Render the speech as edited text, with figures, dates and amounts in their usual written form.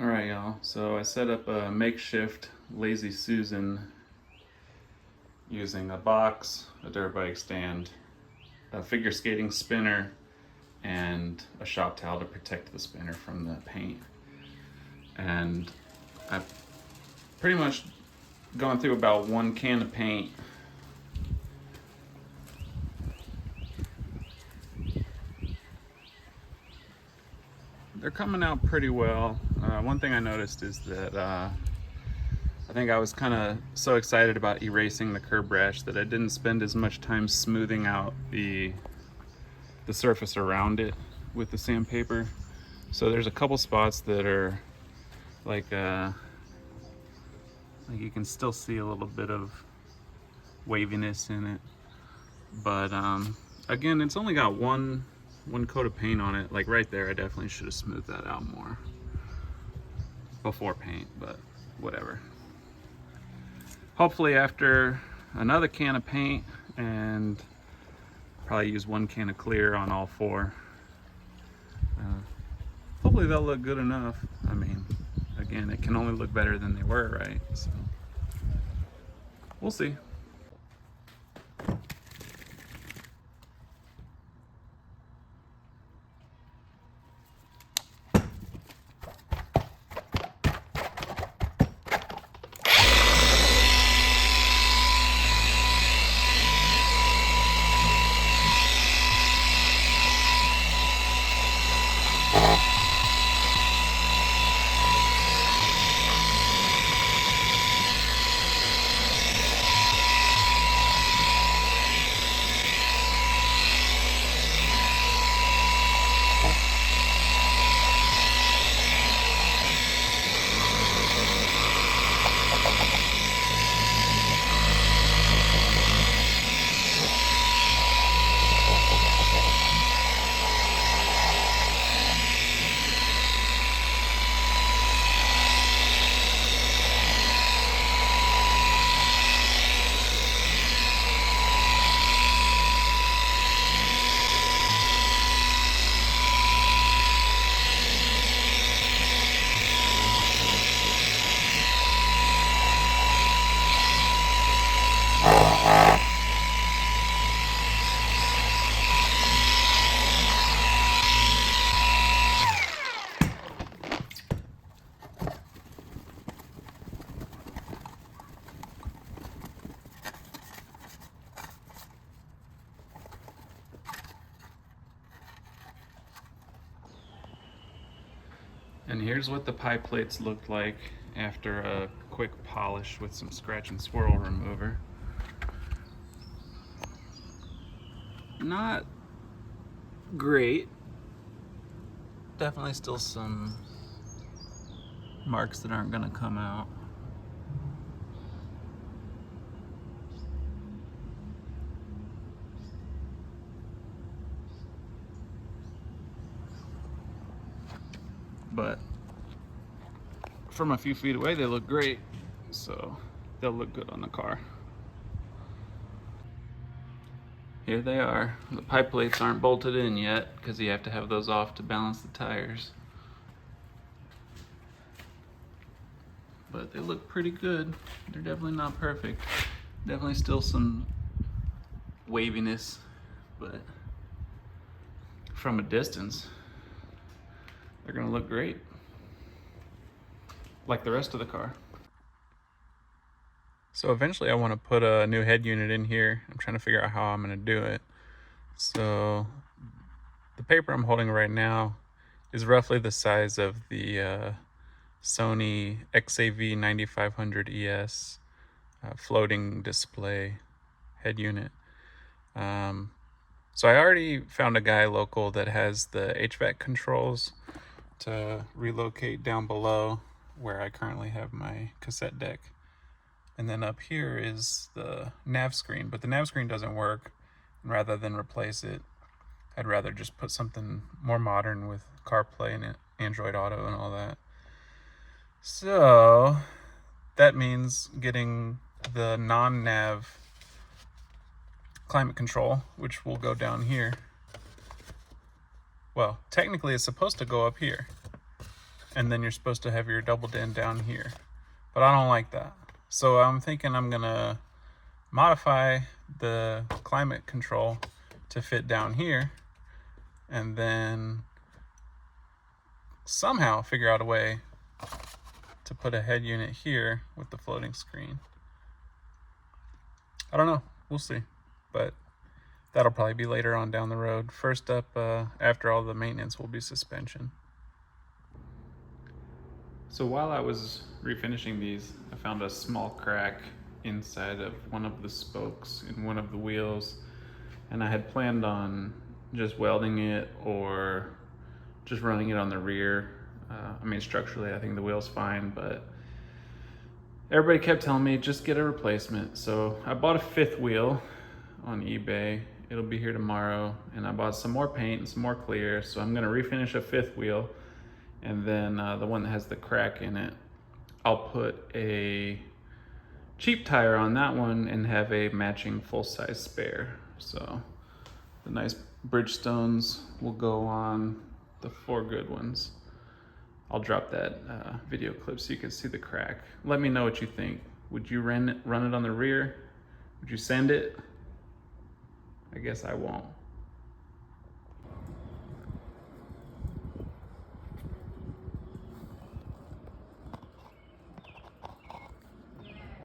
Alright, y'all. So I set up a makeshift Lazy Susan using a box, a dirt bike stand, a figure skating spinner, and a shop towel to protect the spinner from the paint. And I've pretty much gone through about 1 can of paint. They're coming out pretty well. One thing I noticed is that I think I was kind of so excited about erasing the curb rash that I didn't spend as much time smoothing out the surface around it with the sandpaper. So there's a couple spots that are like you can still see a little bit of waviness in it, but again, it's only got one coat of paint on it. Like right there, I definitely should have smoothed that out more before paint, but whatever. Hopefully after another can of paint and probably use 1 can of clear on all four, hopefully they'll look good enough. I mean, again, it can only look better than they were, right? So we'll see. And here's what the pie plates looked like after a quick polish with some scratch and swirl remover. Not great. Definitely still some marks that aren't gonna come out. But from a few feet away, they look great, so they'll look good on the car. Here they are. The pipe plates aren't bolted in yet because you have to have those off to balance the tires. But they look pretty good. They're definitely not perfect. Definitely still some waviness, but from a distance, they're gonna look great. Like the rest of the car. So eventually I want to put a new head unit in here. I'm trying to figure out how I'm going to do it. So the paper I'm holding right now is roughly the size of the Sony XAV 9500 ES floating display head unit. So I already found a guy local that has the HVAC controls to relocate down below where I currently have my cassette deck. And then up here is the nav screen, but the nav screen doesn't work. And rather than replace it, I'd rather just put something more modern with CarPlay and Android Auto and all that. So that means getting the non-nav climate control, which will go down here. Well, technically it's supposed to go up here, and then you're supposed to have your double din down here. But I don't like that. So I'm thinking I'm gonna modify the climate control to fit down here, and then somehow figure out a way to put a head unit here with the floating screen. I don't know, we'll see, but that'll probably be later on down the road. First up, after all the maintenance, will be suspension. So while I was refinishing these, I found a small crack inside of one of the spokes in one of the wheels, and I had planned on just welding it or just running it on the rear. I mean, structurally I think the wheel's fine, but everybody kept telling me just get a replacement. So I bought a 5th wheel on eBay. It'll be here tomorrow, and I bought some more paint and some more clear, so I'm gonna refinish a 5th wheel, and then the one that has the crack in it, I'll put a cheap tire on that one and have a matching full-size spare. So the nice Bridgestones will go on the 4 good ones. I'll drop that video clip so you can see the crack. Let me know what you think. Would you run it on the rear? Would you send it? I guess I won't.